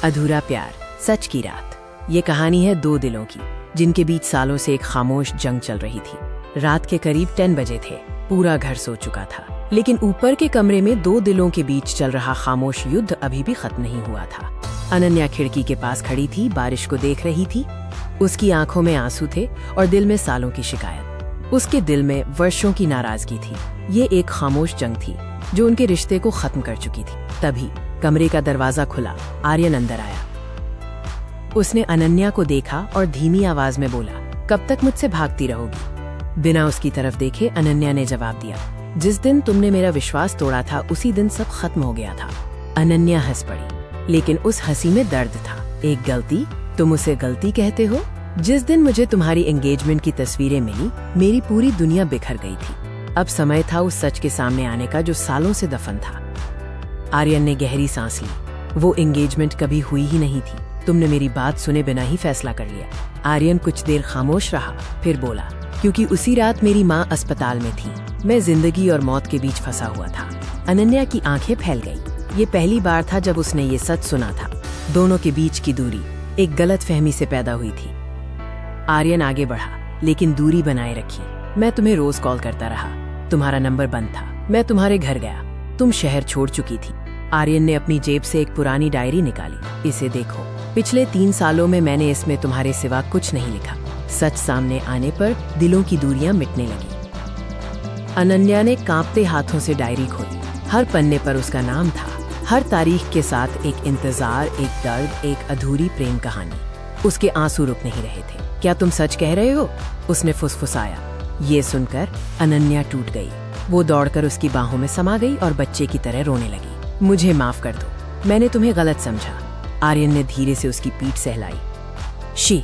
अधूरा प्यार, सच की रात। ये कहानी है दो दिलों की, जिनके बीच सालों से एक खामोश जंग चल रही थी। रात के करीब 10 बजे थे। पूरा घर सो चुका था, लेकिन ऊपर के कमरे में दो दिलों के बीच चल रहा खामोश युद्ध अभी भी खत्म नहीं हुआ था। अनन्या खिड़की के पास खड़ी थी, बारिश को देख रही थी। उसकी आंखों में आंसू थे और दिल में सालों की शिकायत। उसके दिल में वर्षों की नाराजगी थी। ये एक खामोश जंग थी जो उनके रिश्ते को खत्म कर चुकी थी। तभी कमरे का दरवाजा खुला। आर्यन अंदर आया। उसने अनन्या को देखा और धीमी आवाज में बोला, कब तक मुझसे भागती रहोगी? बिना उसकी तरफ देखे अनन्या ने जवाब दिया, जिस दिन तुमने मेरा विश्वास तोड़ा था उसी दिन सब खत्म हो गया था। अनन्या हंस पड़ी, लेकिन उस हंसी में दर्द था। एक गलती? तुम उसे गलती कहते हो? जिस दिन मुझे तुम्हारी एंगेजमेंट की तस्वीरें मिली, मेरी पूरी दुनिया बिखर गई थी। अब समय था उस सच के सामने आने का जो सालों से दफन था। आर्यन ने गहरी सांस ली। वो एंगेजमेंट कभी हुई ही नहीं थी। तुमने मेरी बात सुने बिना ही फैसला कर लिया। आर्यन कुछ देर खामोश रहा, फिर बोला, क्योंकि उसी रात मेरी माँ अस्पताल में थी। मैं जिंदगी और मौत के बीच फंसा हुआ था। अनन्या की आंखें फैल गईं। ये पहली बार था जब उसने ये सच सुना था। दोनों के बीच की दूरी एक गलतफहमी से पैदा हुई थी। आर्यन आगे बढ़ा, लेकिन दूरी बनाए रखी। मैं तुम्हें रोज कॉल करता रहा, तुम्हारा नंबर बंद था। मैं तुम्हारे घर गया, तुम शहर छोड़ चुकी थी। आर्यन ने अपनी जेब से एक पुरानी डायरी निकाली। इसे देखो, पिछले 3 सालों में मैंने इसमें तुम्हारे सिवा कुछ नहीं लिखा। सच सामने आने पर दिलों की दूरियां मिटने लगी। अनन्या ने कांपते हाथों से डायरी खोली। हर पन्ने पर उसका नाम था, हर तारीख के साथ एक इंतजार, एक दर्द, एक अधूरी प्रेम कहानी। उसके आंसू रुक नहीं रहे थे। क्या तुम सच कह रहे हो? उसने फुसफुसाया। ये सुनकर अनन्या टूट गई। वो दौड़कर उसकी बाहों में समा गई और बच्चे की तरह रोने लगी। मुझे माफ कर दो, मैंने तुम्हें गलत समझा। आर्यन ने धीरे से उसकी पीठ सहलाई। शी,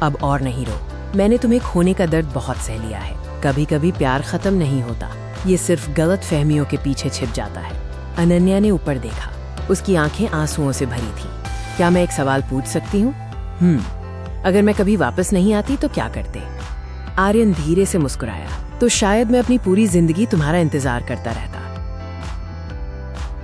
अब और नहीं रो। मैंने तुम्हें खोने का दर्द बहुत सह लिया है। कभी कभी प्यार खत्म नहीं होता, ये सिर्फ गलत फहमियों के पीछे छिप जाता है। अनन्या ने ऊपर देखा। उसकी आंखें आंसुओं से भरी थी। क्या मैं एक सवाल पूछ सकती हूँ? अगर मैं कभी वापस नहीं आती तो क्या करते? आर्यन धीरे से मुस्कुराया। तो शायद मैं अपनी पूरी जिंदगी तुम्हारा इंतजार करता रहता।